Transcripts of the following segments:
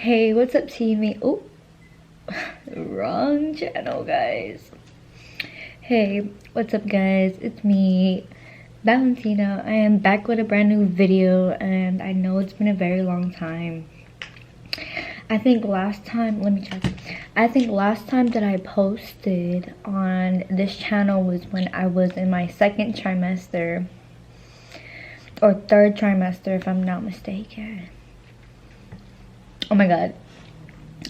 Hey, what's up, team? Oh, wrong channel, guys. Hey, what's up, guys? It's me, Valentina. I am back with a brand new video, and I know it's been a very long time. I think last time, let me check. I think last time that I posted on this channel was when I was in my second trimester, or third trimester, if I'm not mistaken. Oh my god.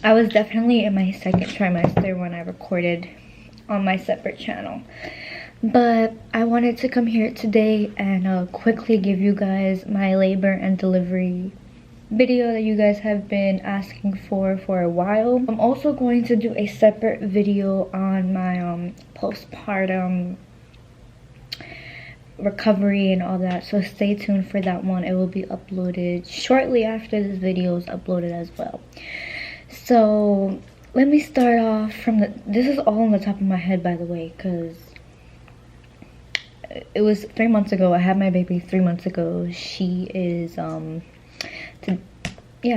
I was definitely in my second trimester when I recorded on my separate channel. But I wanted to come here today and quickly give you guys my labor and delivery video that you guys have been asking for a while. I'm also going to do a separate video on my postpartum recovery and all that, so stay tuned for that one. It will be uploaded shortly after this video is uploaded as well. So let me start off from this is all on the top of my head, by the way, because it was 3 months ago. I had my baby 3 months ago. She is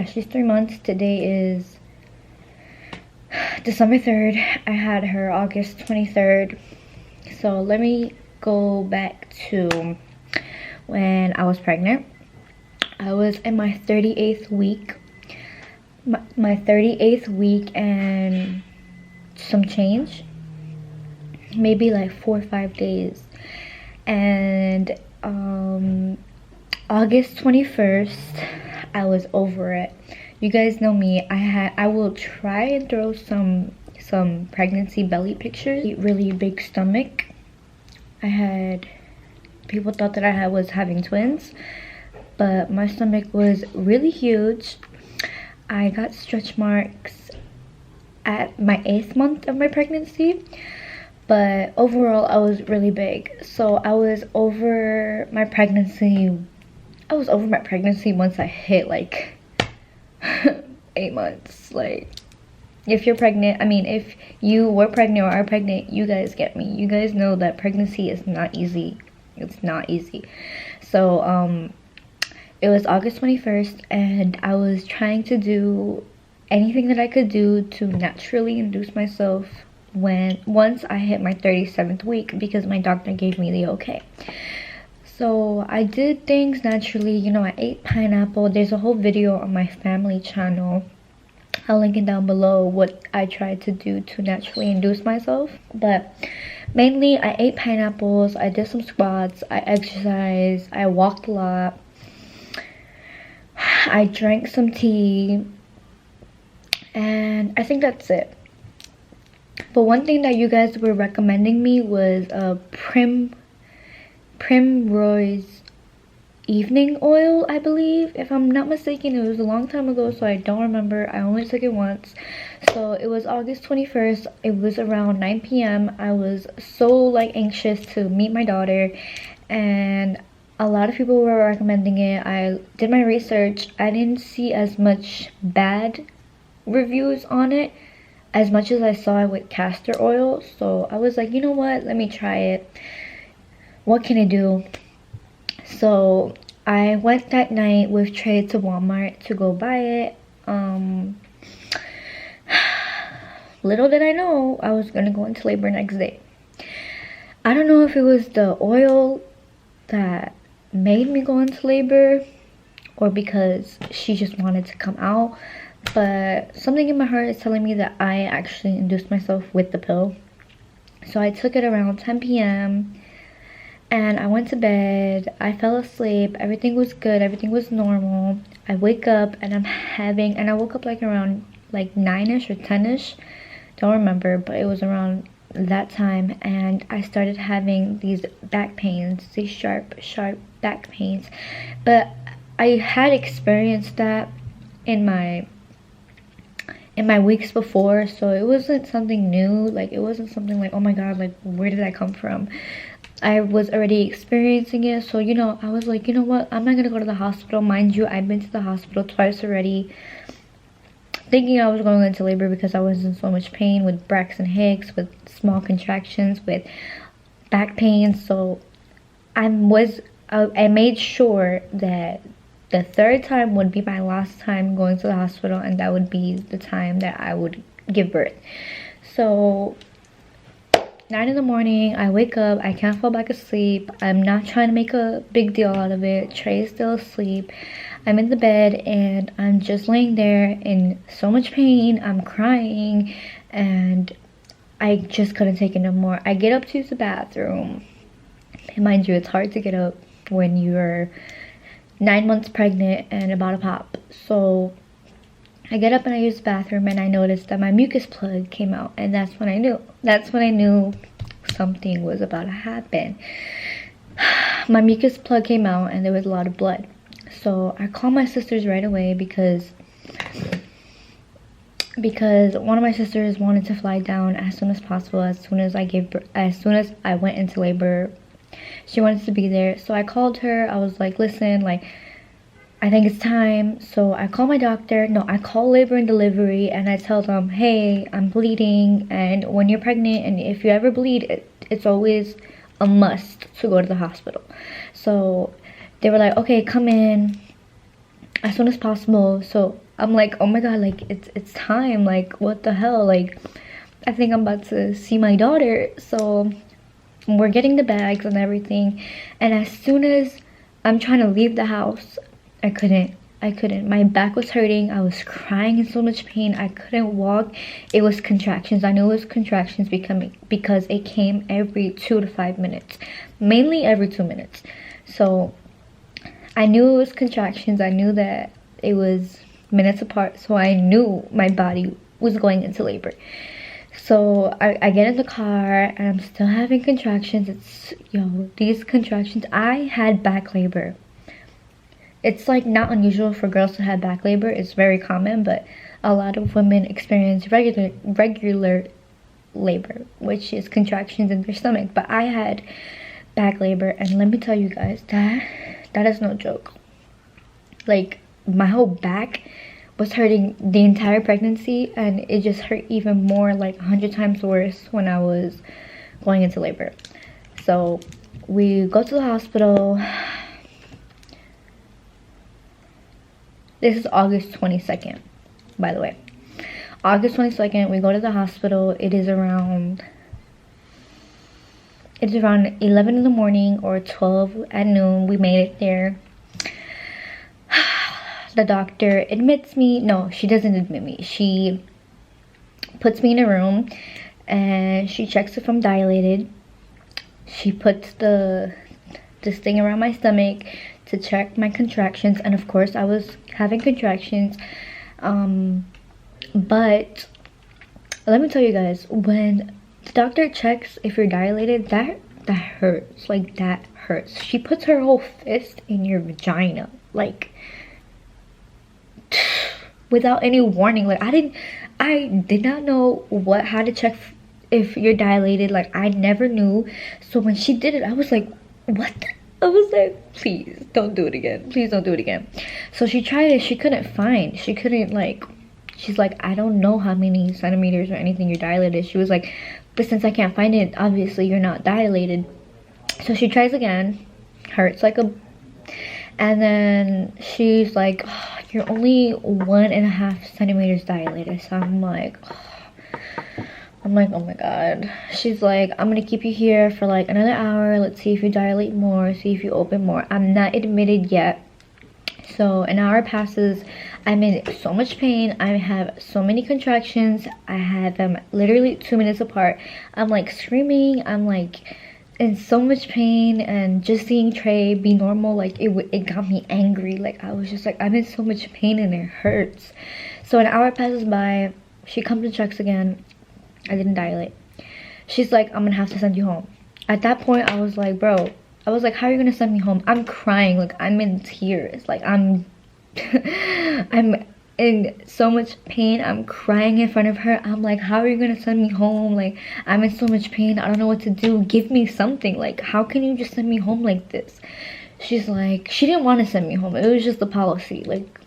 she's 3 months. Today is December 3rd. I had her August 23rd. So let me go back to when I was pregnant. I was in my 38th week. My 38th week and some change. Maybe like 4 or 5 days. And August 21st, I was over it. You guys know me. I will try and throw some pregnancy belly pictures. Really big stomach. People thought that I was having twins, but my stomach was really huge. I got stretch marks at my 8th month of my pregnancy, but overall I was really big. So I was over my pregnancy once I hit like 8 months. Like, if you're pregnant, if you were pregnant or are pregnant, you guys get me. You guys know that pregnancy is not easy. It's not easy. So it was August 21st, and I was trying to do anything that I could do to naturally induce myself once I hit my 37th week, because my doctor gave me the okay. So I did things naturally. You know, I ate pineapple. There's a whole video on my family channel. I'll link it down below what I tried to do to naturally induce myself. But mainly I ate pineapples, I did some squats, I exercised, I walked a lot, I drank some tea, and I think that's it. But one thing that you guys were recommending me was a Primrose evening oil, I believe, if I'm not mistaken. It was a long time ago, so I don't remember. I only took it once. So it was August 21st. It was around 9 p.m. I was so like anxious to meet my daughter, and a lot of people were recommending it. I did my research. I didn't see as much bad reviews on it as much as I saw with castor oil. So I was like, you know what, let me try it. What can I do? So I went that night with Trey to Walmart to go buy it. Little did I know I was gonna go into labor next day. I don't know if it was the oil that made me go into labor or because she just wanted to come out, but something in my heart is telling me that I actually induced myself with the pill. So I took it around 10 p.m. and I went to bed. I fell asleep. Everything was good. Everything was normal. I wake up and I woke up like around like 9ish or 10ish. Don't remember, but it was around that time, and I started having these back pains, these sharp back pains. But I had experienced that in my weeks before, so it wasn't something new. Like, it wasn't something like, oh my god, like, where did that come from? I was already experiencing it, so you know, I was like, you know what, I'm not gonna go to the hospital. Mind you, I've been to the hospital twice already, thinking I was going into labor because I was in so much pain with Braxton Hicks, with small contractions, with back pain. So I made sure that the third time would be my last time going to the hospital, and that would be the time that I would give birth. So 9 in the morning, I wake up, I can't fall back asleep. I'm not trying to make a big deal out of it. Trey is still asleep. I'm in the bed and I'm just laying there in so much pain. I'm crying and I just couldn't take it no more. I get up to use the bathroom. Mind you, it's hard to get up when you're 9 months pregnant and about to pop. So I get up and I use the bathroom, and I noticed that my mucus plug came out, and that's when I knew something was about to happen. My mucus plug came out and there was a lot of blood. So I called my sisters right away because one of my sisters wanted to fly down as soon as possible, as soon as I went into labor. She wanted to be there. So I called her. I was like, listen, like, I think it's time. So I call my doctor. No, I call labor and delivery, and I tell them, hey, I'm bleeding, and when you're pregnant and if you ever bleed, it's always a must to go to the hospital. So they were like, okay, come in as soon as possible. So I'm like, oh my god, like, it's time. Like, what the hell? Like, I think I'm about to see my daughter. So we're getting the bags and everything, and as soon as I'm trying to leave the house, I couldn't. My back was hurting. I was crying in so much pain. I couldn't walk. It was contractions. I knew it was contractions because it came every 2 to 5 minutes. Mainly every 2 minutes. So I knew it was contractions. I knew that it was minutes apart. So I knew my body was going into labor. So I get in the car and I'm still having contractions. These contractions. I had back labor. It's like not unusual for girls to have back labor. It's very common, but a lot of women experience regular labor, which is contractions in their stomach. But I had back labor, and let me tell you guys, that is no joke. Like, my whole back was hurting the entire pregnancy, and it just hurt even more, like 100 times worse when I was going into labor. So we go to the hospital. This is August 22nd, by the way. August 22nd, we go to the hospital. It is around 11 in the morning or 12 at noon. We made it there. The doctor admits me. No, she doesn't admit me. She puts me in a room and she checks if I'm dilated. She puts this thing around my stomach to check my contractions, and of course I was having contractions. But let me tell you guys, when the doctor checks if you're dilated, that hurts. Like, that hurts. She puts her whole fist in your vagina, like, without any warning. Like, I did not know how to check if you're dilated. Like, I never knew. So when she did it, I was like, what the? I was like, please don't do it again. Please don't do it again. So she tried it. She couldn't, like, she's like, I don't know how many centimeters or anything you're dilated. She was like, but since I can't find it, obviously you're not dilated. So she tries again. Hurts like a... And then she's like, oh, you're only 1.5 centimeters dilated. So I'm like, oh my god. She's like, I'm gonna keep you here for like another hour. Let's see if you dilate more, see if you open more. I'm not admitted yet. So an hour passes. I'm in so much pain. I have so many contractions. I had them literally 2 minutes apart. I'm like screaming. I'm like in so much pain, and just seeing Trey be normal, like, it got me angry. Like, I was just like, I'm in so much pain and it hurts. So an hour passes by. She comes and checks again. I didn't dilate. She's like, I'm gonna have to send you home. At that point, I was like, bro, how are you gonna send me home? I'm crying. Like, I'm in tears. Like, I'm in so much pain. I'm crying in front of her. I'm like, how are you gonna send me home? Like, I'm in so much pain. I don't know what to do. Give me something. Like, how can you just send me home like this? She's like, she didn't want to send me home. It was just the policy. Like,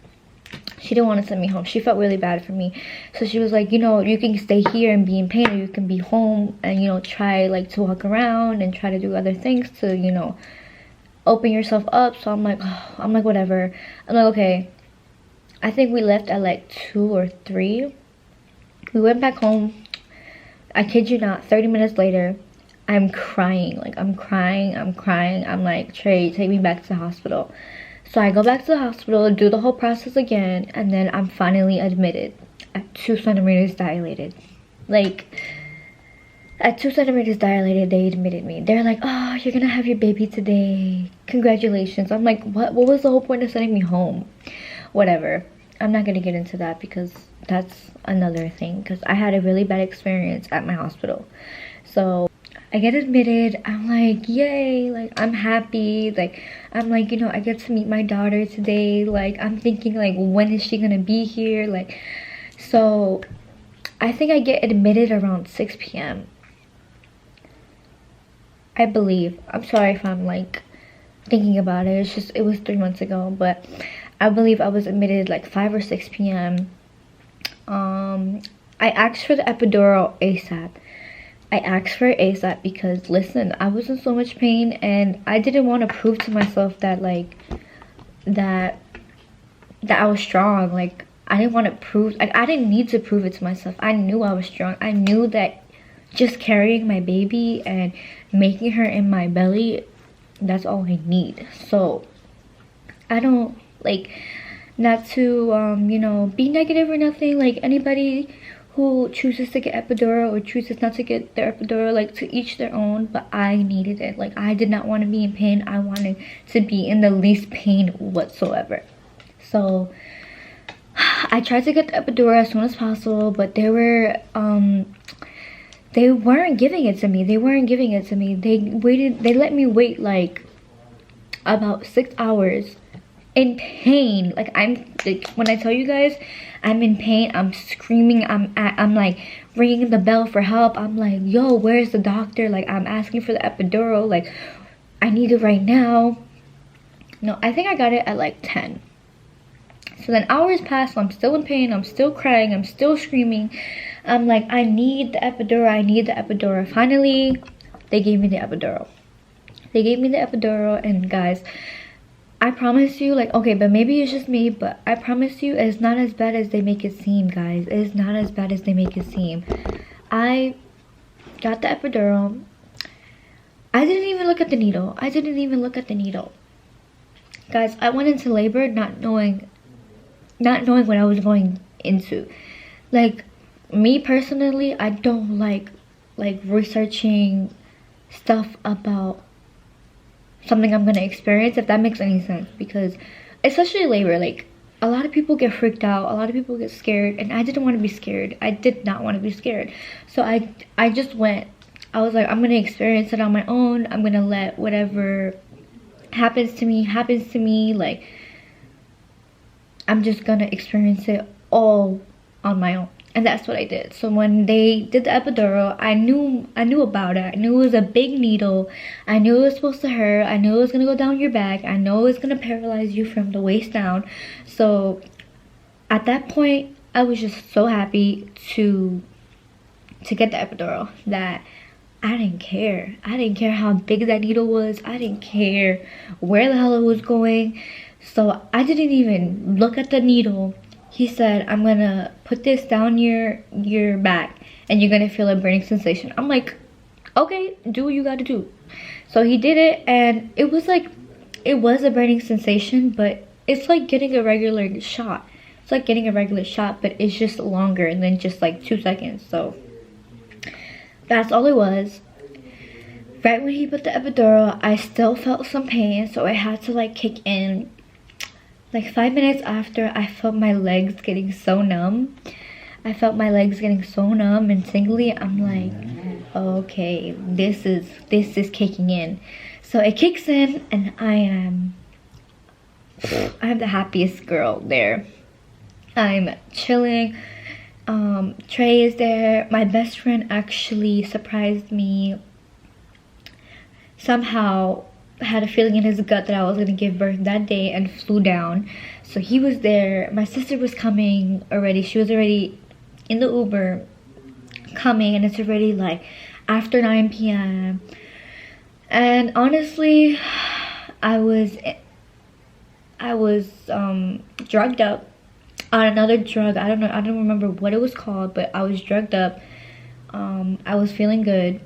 she didn't want to send me home. She felt really bad for me. So she was like, you can stay here and be in pain, or you can be home and, try, like, to walk around and try to do other things to, open yourself up. So I'm like, whatever. I'm like, okay. I think we left at like 2 or 3. We went back home. I kid you not, 30 minutes later, I'm crying. Like, I'm crying. I'm like, Trey, take me back to the hospital. So I go back to the hospital, do the whole process again, and then I'm finally admitted at 2 centimeters dilated. Like, at 2 centimeters dilated, they admitted me. They're like, oh, you're gonna have your baby today. Congratulations. I'm like, what? What was the whole point of sending me home? Whatever. I'm not gonna get into that because that's another thing. Because I had a really bad experience at my hospital. So I get admitted. I'm like, yay. Like, I'm happy. Like, I'm like, you know, I get to meet my daughter today. Like, I'm thinking, like, when is she gonna be here? Like, so I think I get admitted around 6 p.m. I believe. I'm sorry if I'm like thinking about it. It's just, it was 3 months ago, but I believe I was admitted like 5 or 6 p.m. I asked for the epidural ASAP. I asked for it ASAP because, listen, I was in so much pain and I didn't want to prove to myself that like that I was strong. Like, I didn't want to prove, like, I didn't need to prove it to myself. I knew I was strong. I knew that just carrying my baby and making her in my belly, that's all I need. So I don't, like, not to you know, be negative or nothing. Like, anybody who chooses to get epidural or chooses not to get their epidural, like, to each their own, but I needed it. Like, I did not want to be in pain. I wanted to be in the least pain whatsoever. So I tried to get the epidural as soon as possible, but they weren't giving it to me. They let me wait like about 6 hours in pain. Like, I'm like, when I tell you guys I'm in pain, I'm screaming, I'm like ringing the bell for help. I'm like, yo, where's the doctor? Like, I'm asking for the epidural. Like, I need it right now. No, I think I got it at like 10. So then hours pass, so I'm still in pain, I'm still crying, I'm still screaming. I'm like, I need the epidural. Finally, they gave me the epidural. And guys, I promise you, like, okay, but maybe it's just me, but I promise you, it's not as bad as they make it seem, guys. It is not as bad as they make it seem. I got the epidural. I didn't even look at the needle. Guys, I went into labor not knowing what I was going into. Like, me personally, I don't like researching stuff about something I'm gonna experience, if that makes any sense, because especially labor, like, a lot of people get freaked out, a lot of people get scared, and I didn't want to be scared. I did not want to be scared. So I just went. I was like, I'm gonna experience it on my own. I'm gonna let whatever happens to me. Like, I'm just gonna experience it all on my own. And that's what I did. So when they did the epidural, I knew about it. I knew it was a big needle. I knew it was supposed to hurt. I knew it was gonna go down your back. I know it's gonna paralyze you from the waist down. So at that point, I was just so happy to get the epidural that I didn't care. I didn't care how big that needle was. I didn't care where the hell it was going. So I didn't even look at the needle. He said, I'm gonna put this down your back and you're gonna feel a burning sensation. I'm like, okay, do what you gotta do. So he did it, and it was a burning sensation, but it's like getting a regular shot. It's like getting a regular shot, but it's just longer than just like 2 seconds. So that's all it was. Right when he put the epidural, I still felt some pain, so it had to like kick in. Like 5 minutes after, I felt my legs getting so numb. And tingly. I'm like, okay, this is kicking in. So it kicks in, and I'm the happiest girl there. I'm chilling. Trey is there. My best friend actually surprised me. Somehow had a feeling in his gut that I was gonna give birth that day and flew down. So he was there. My sister was coming already. She was already in the Uber coming, and it's already like after 9 p.m. And honestly, I was drugged up on another drug. I don't remember what it was called, but I was drugged up. I was feeling good.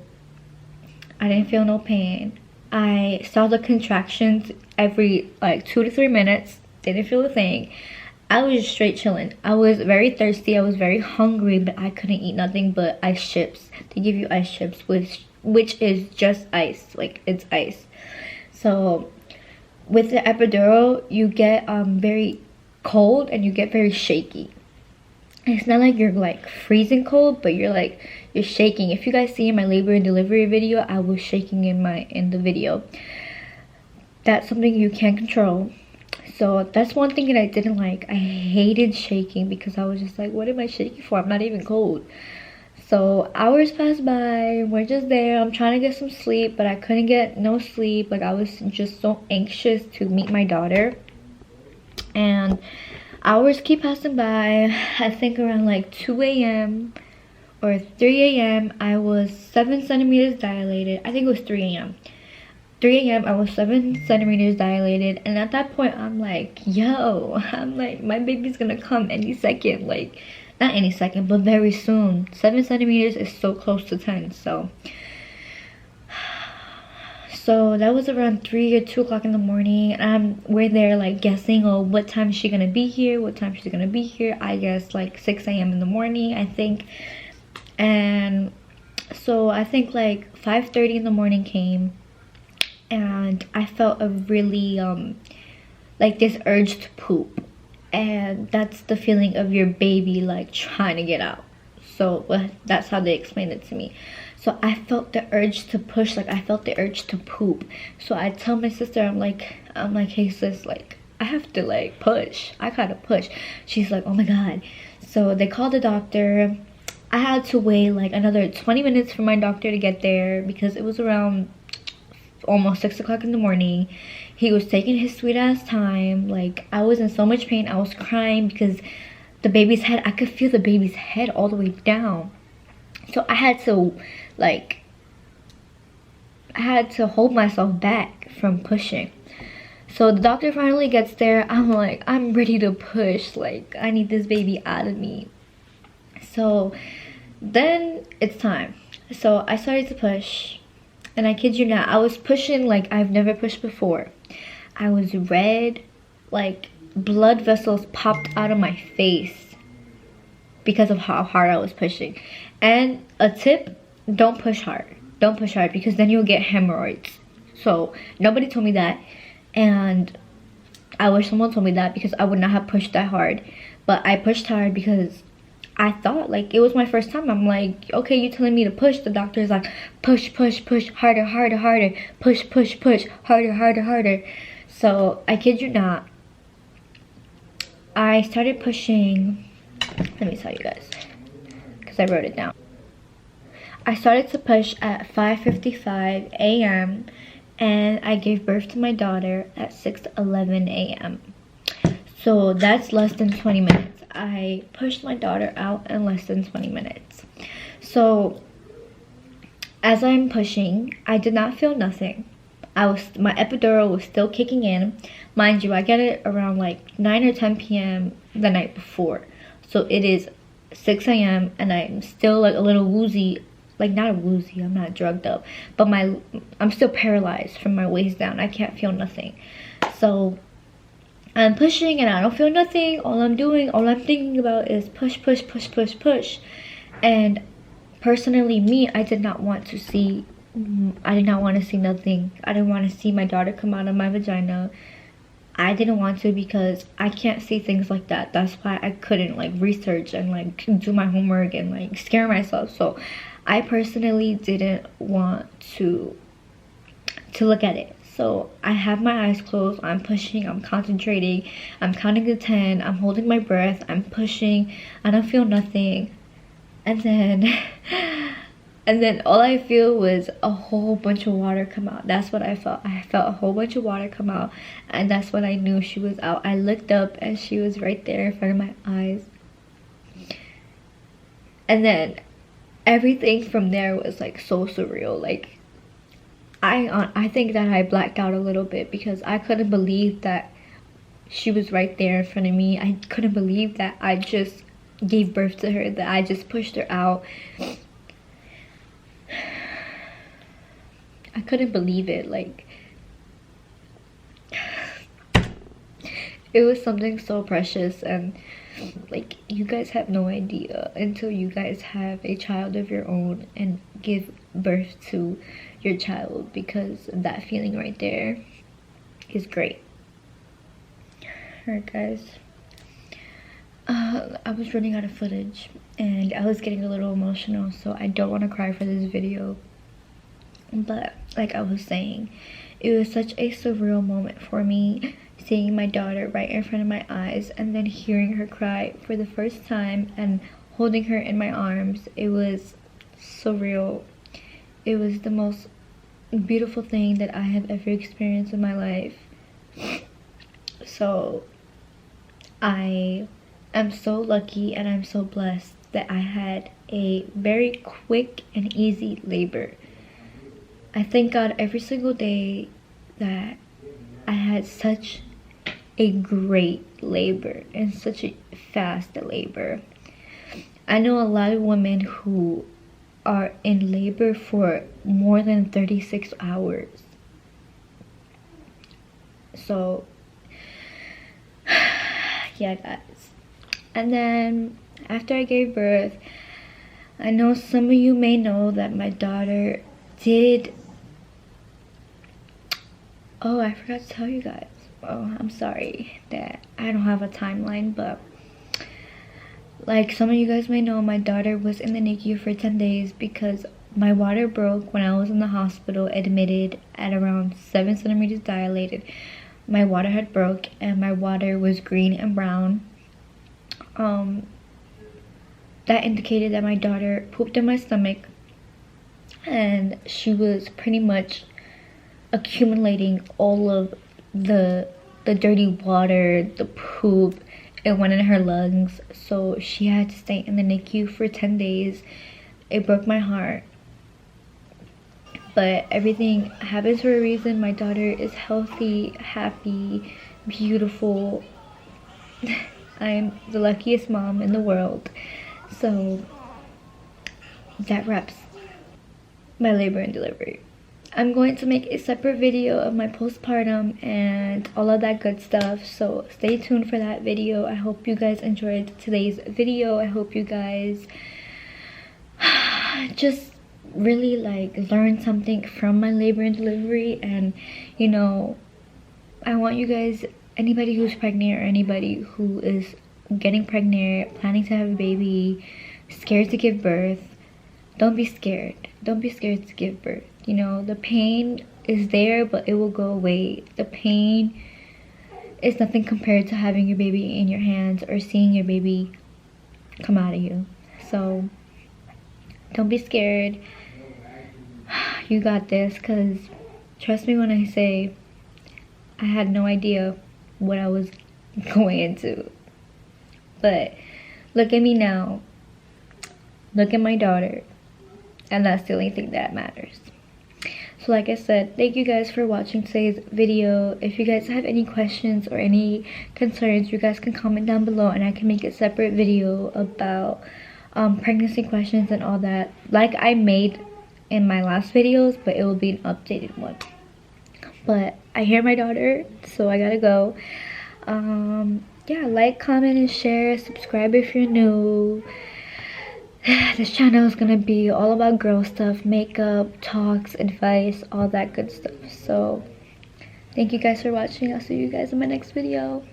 I didn't feel no pain. I saw the contractions every like 2 to 3 minutes. Didn't feel a thing. I was just straight chilling. I was very thirsty. I was very hungry, but I couldn't eat nothing but ice chips. They give you ice chips, which is just ice. Like, it's ice. So with the epidural, you get very cold and you get very shaky. It's not like you're like freezing cold, but you're shaking. If you guys see in my labor and delivery video, I was shaking in the video. That's something you can't control. So that's one thing that I didn't like. I hated shaking because I was just like, what am I shaking for? I'm not even cold. So hours passed by. We're just there. I'm trying to get some sleep, but I couldn't get no sleep. Like, I was just so anxious to meet my daughter. And hours keep passing by. I think around like 2 a.m. or 3 a.m. I was 7 centimeters dilated. I think it was 3 a.m. 3 a.m. I was 7 centimeters dilated, and at that point I'm like, yo, I'm like, my baby's gonna come any second. Like, not any second, but very soon. 7 centimeters is so close to 10. So that was around 3 or 2 o'clock in the morning, and we're there like guessing, oh, what time is she gonna be here, what time she's gonna be here. I guess like 6 a.m. in the morning, I think. And so I think like 5:30 in the morning came, and I felt a really like this urge to poop, and that's the feeling of your baby like trying to get out. So that's how they explained it to me. So I felt the urge to push, like I felt the urge to poop. So I tell my sister, I'm like, hey sis, like I have to like push, I gotta push. She's like, oh my god. So they called the doctor. I had to wait like another 20 minutes for my doctor to get there because it was around almost 6 o'clock in the morning. He was taking his sweet ass time. Like, I was in so much pain. I was crying because the baby's head, I could feel the baby's head all the way down. So I had to hold myself back from pushing. So the doctor finally gets there. I'm like, I'm ready to push. Like, I need this baby out of me. So then it's time. So I started to push. And I kid you not, I was pushing like I've never pushed before. I was red, like blood vessels popped out of my face because of how hard I was pushing. And a tip, don't push hard. Don't push hard because then you'll get hemorrhoids. So nobody told me that. And I wish someone told me that because I would not have pushed that hard. But I pushed hard because I thought, like, it was my first time. I'm like, okay, you telling me to push. The doctor's like, push, push, push, harder, harder, harder. Push, push, push, harder, harder, harder. So, I kid you not, I started pushing. Let me tell you guys, because I wrote it down. I started to push at 5:55 a.m. and I gave birth to my daughter at 6:11 a.m. So, that's less than 20 minutes. I pushed my daughter out in less than 20 minutes. So as I'm pushing, I did not feel nothing. My epidural was still kicking in. Mind you, I get it around like 9 or 10 p.m. the night before. So it is 6 a.m. and I'm still like a little woozy. Like, not woozy, I'm not drugged up, but I'm still paralyzed from my waist down. I can't feel nothing. So I'm pushing and I don't feel nothing. All I'm thinking about is push, push, push, push, push. And personally, me, I did not want to see nothing. I didn't want to see my daughter come out of my vagina. I didn't want to because I can't see things like that. That's why I couldn't like research and like do my homework and like scare myself. So I personally didn't want to look at it. So I have my eyes closed, I'm pushing, I'm concentrating, I'm counting to 10, I'm holding my breath, I'm pushing, I don't feel nothing. And then all I feel was a whole bunch of water come out. That's what I felt. I felt a whole bunch of water come out, and that's when I knew she was out. I looked up and she was right there in front of my eyes. And then everything from there was like so surreal. Like, I think that I blacked out a little bit because I couldn't believe that she was right there in front of me. I couldn't believe that I just gave birth to her, that I just pushed her out. I couldn't believe it. Like, it was something so precious, and like, you guys have no idea until you guys have a child of your own and give birth to your child, because that feeling right there is great. Alright guys, I was running out of footage and I was getting a little emotional, so I don't want to cry for this video. But like I was saying, it was such a surreal moment for me, seeing my daughter right in front of my eyes and then hearing her cry for the first time and holding her in my arms. It was surreal. It was the most beautiful thing that I have ever experienced in my life. So I am so lucky and I'm so blessed that I had a very quick and easy labor. I thank God every single day that I had such a great labor and such a fast labor. I know a lot of women who are in labor for more than 36 hours. So yeah guys, and then after I gave birth, I know some of you may know that my daughter did, oh, I forgot to tell you guys. Oh, I'm sorry that I don't have a timeline, but like some of you guys may know, my daughter was in the NICU for 10 days because my water broke when I was in the hospital, admitted at around 7 centimeters dilated. My water had broke and my water was green and brown. That indicated that my daughter pooped in my stomach, and she was pretty much accumulating all of the dirty water, the poop. It went in her lungs, so she had to stay in the NICU for 10 days. It broke my heart, but everything happens for a reason. My daughter is healthy, happy, beautiful. I'm the luckiest mom in the world. So that wraps my labor and delivery. I'm going to make a separate video of my postpartum and all of that good stuff, so stay tuned for that video. I hope you guys enjoyed today's video. I hope you guys just really like learned something from my labor and delivery. And you know, I want you guys, anybody who's pregnant or anybody who is getting pregnant, planning to have a baby, scared to give birth, don't be scared. Don't be scared to give birth. You know, the pain is there, but it will go away. The pain is nothing compared to having your baby in your hands or seeing your baby come out of you. So don't be scared. You got this, because trust me when I say I had no idea what I was going into. But look at me now. Look at my daughter. And that's the only thing that matters. So like I said, thank you guys for watching today's video. If you guys have any questions or any concerns, you guys can comment down below and I can make a separate video about pregnancy questions and all that, like I made in my last videos, but it will be an updated one. But I hear my daughter, so I gotta go. Yeah, like, comment, and share. Subscribe if you're new. This channel is gonna be all about girl stuff, makeup, talks, advice, all that good stuff. So thank you guys for watching. I'll see you guys in my next video.